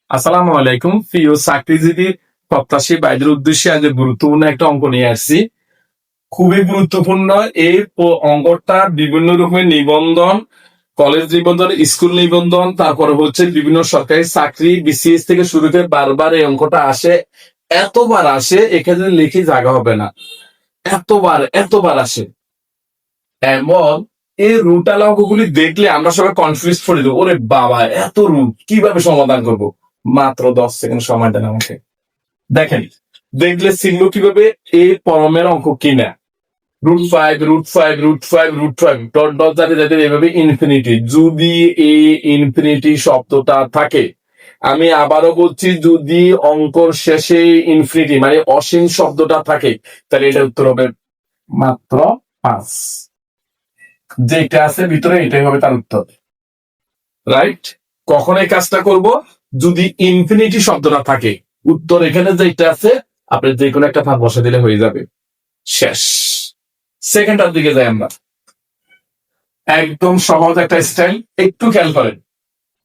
আসসালামু আলাইকুম। প্রিয় চাকরিজীবী প্রত্যাশী ভাইদের উদ্দেশ্যে আজ গুরুত্বপূর্ণ একটা অঙ্ক নিয়ে আসছি। খুবই গুরুত্বপূর্ণ। এই অঙ্কটা বিভিন্ন রকমের নিবন্ধন, কলেজ নিবন্ধন, স্কুল নিবন্ধন, তারপরে হচ্ছে বিভিন্ন সরকারি চাকরি, বিসিএস থেকে শুরু করে বারবার এই অঙ্কটা আসে। এতবার আসে এখানে লিখে জায়গা হবে না। এতবার আসে। এমন এই রুটালা অঙ্কগুলি দেখলে আমরা সবাই কনফিউজ করে দেবো, ওরে বাবা এত রুট কিভাবে সমাধান করব। মাত্র 10 সেকেন্ড সময় দেন আমাকে। দেখেন, দেখলে চিনব কিভাবে এই পরমের অঙ্ক কিনা। √5 ডট ডট যাতে যাতে এভাবে ইনফিনিটি, যদি এই ইনফিনিটি শব্দটা থাকে, আমি আবারও বলছি, যদি অঙ্কর শেষে ইনফিনিটি মানে অসীম শব্দটা থাকে, তাহলে এটা উত্তর হবে মাত্র 5। যেটা আছে ভিতরে এটাই হবে তার উত্তর। রাইট? কখন এই কাজটা করব? যদি ইনফিনিটি শব্দটা থাকে। উত্তর এখানে যেটা আছে, আপনি যে কোনো একটা ভাগ বসে দিলে হয়ে যাবে। শেষ। সেকেন্ডটার দিকে যাই আমরা। একদম সহজ একটা স্টাইল, একটু খেয়াল করেন।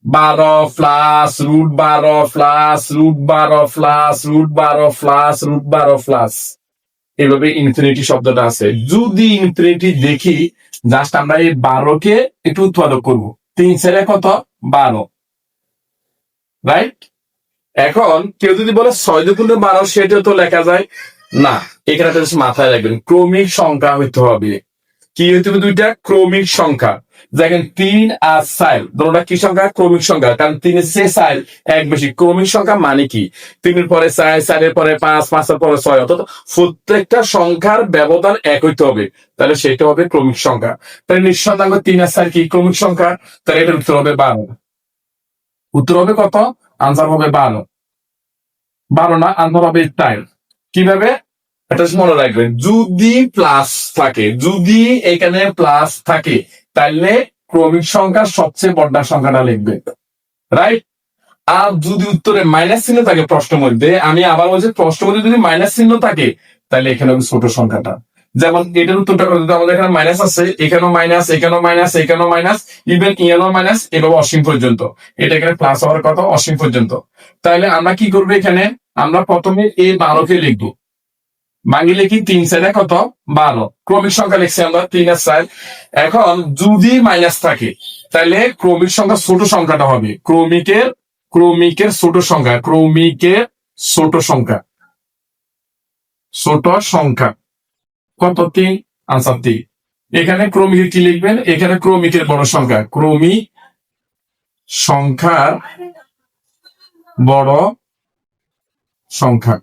12 প্লাস √12 প্লাস √12 প্লাস √12 প্লাস এভাবে ইনফিনিটি শব্দটা আছে। যদি ইনফিনিটি দেখি, জাস্ট আমরা এই 12কে একটু উৎপাদক করবো। 3 × 4 কত? 12। রাইট? এখন কেউ যদি বলে 6×12, সেটা তো লেখা যায় না। এখানে একটা জিনিস মাথায় রাখবেন, ক্রমিক সংখ্যা হইতে হবে। কি হইতে হবে? দুইটা ক্রমিক সংখ্যা। দেখেন 3 আর 4, দুটোটা কি সংখ্যা? ক্রমিক সংখ্যা। কারণ 3-এর চেয়ে 4 এক বেশি। ক্রমিক সংখ্যা মানে কি? 3-এর পরে 4, 4-এর পরে 5, 5-এর পরে 6, অর্থাৎ প্রত্যেকটা সংখ্যার ব্যবধান এক হইতে হবে। তাহলে সেটা হবে ক্রমিক সংখ্যা। তাহলে নিঃসন্দেহে 3 আর 4 কি ক্রমিক সংখ্যা? তাহলে এটার উত্তর হবে 12। উত্তর হবে কত? আনসার হবে 12। 12 না, আনসার হবে 4। কিভাবে? এটা মনে রাখবেন, যদি প্লাস থাকে, যদি এখানে প্লাস থাকে, তাহলে ক্রমিক সংখ্যার সবচেয়ে বড় সংখ্যাটা লিখবে। রাইট? আর যদি উত্তরে মাইনাস চিহ্ন থাকে প্রশ্নের মধ্যে, আমি আবার বলছি, প্রশ্নের মধ্যে যদি মাইনাস চিহ্ন থাকে, তাহলে এখানে হবে ছোট সংখ্যাটা। যেমন এটার উত্তরটা করতে আমাদের এখানে মাইনাস আছে, এখানেও মাইনাস, এখানেও মাইনাস, এখানেও মাইনাস, ইভেন ইয়ানো মাইনাস, এভাবে অসীম পর্যন্ত। এটা এখানে প্লাস হওয়ার কথা অসীম পর্যন্ত। তাহলে আমরা কি করবো এখানে? আমরা প্রথমে এই 12কে লিখবো। ভাঙি লিখি 3 × 4 কত? 12। ক্রমিক সংখ্যা লিখছি আমরা 3 আর 4। এখন যদি মাইনাস থাকে, তাহলে ক্রমিক সংখ্যা ছোট সংখ্যাটা হবে ক্রমিকের ছোট সংখ্যা, ছোট সংখ্যা কত? 3। আনসার 3। এখানে ক্রমিকের কি লিখবেন? এখানে ক্রমিকের বড় সংখ্যা, ক্রমিক সংখ্যার বড় সংখ্যা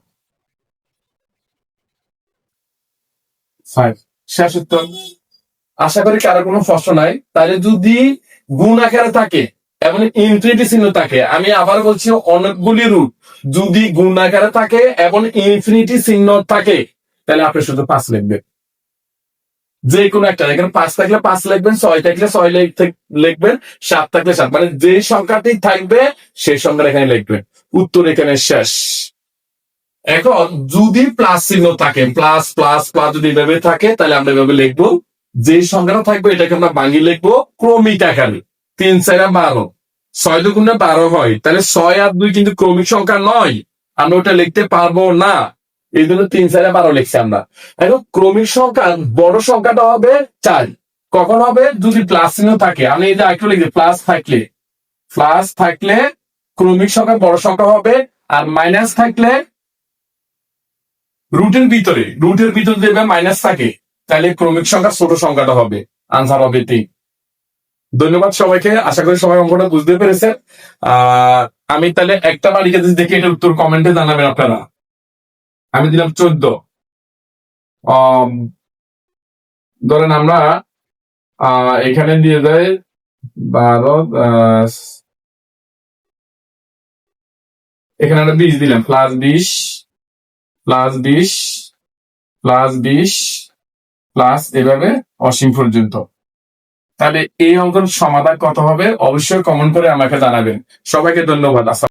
5। শেষ উত্তর। আশা করি কারো কোনো প্রশ্ন নাই। তাহলে যদি গুণ আকারে থাকে এবং ইনফিনিটি চিহ্ন থাকে, আমি আবার বলছি, অনেকগুলি রুট যদি গুণ আকারে থাকে এবং ইনফিনিটি চিহ্ন থাকে, তাহলে আপনি শুধু 5 লিখবেন। যে কোনো একটা, এখানে 5 থাকলে 5 লিখবেন, 6 থাকলে 6 লিখবেন, 7 থাকলে 7, মানে যে সংখ্যাটি থাকবে সেই সংখ্যা এখানে লিখবেন। উত্তর এখানে শেষ। এখন যদি প্লাস চিহ্ন থাকে, প্লাস প্লাস প্লাস যদি এভাবে থাকে, তাহলে আমরা এভাবে লিখবো। যে সংখ্যাটা থাকবে এটাকে আমরা ভাঙিয়ে লিখবো ক্রমিক আকারে। 3 × 4 = 12, 6 × 2 = 12 হয়। তাহলে 6 আর 2 কিন্তু ক্রমিক সংখ্যা নয়, আমরা ওটা লিখতে পারবো না। এই জন্য 3 × 4 = 12 লিখছি আমরা। এখন ক্রমিক সংখ্যার বড় সংখ্যাটা হবে 4। কখন হবে? যদি প্লাস চিহ্ন থাকে। আমি এই যে একটু লিখছি, প্লাস থাকলে ক্রমিক সংখ্যা বড় সংখ্যা হবে, আর মাইনাস থাকলে রুটের ভিতরে দেখবে মাইনাস থাকে, তাহলে ক্রমিক সংখ্যা ছোট সংখ্যাটা হবে। আনসার হবে 3। ধন্যবাদ সবাইকে। আশা করি সবাই অঙ্কটা বুঝতে পেরেছেন। আমি তাহলে একটা বাড়িকে যদি দেখে এটার উত্তর কমেন্টে জানাবেন আপনারা। আমি দিলাম 14। ধরেন আমরা এখানে দিয়ে দেয় 12, এখানে আমরা 20 দিলাম, +20 +20 +20 প্লাস এভাবে অসীম পর্যন্ত। তাহলে এই অঙ্কের সমাধান কত হবে? অবশ্যই কমেন্ট করে আমাকে জানাবেন। সবাইকে ধন্যবাদ।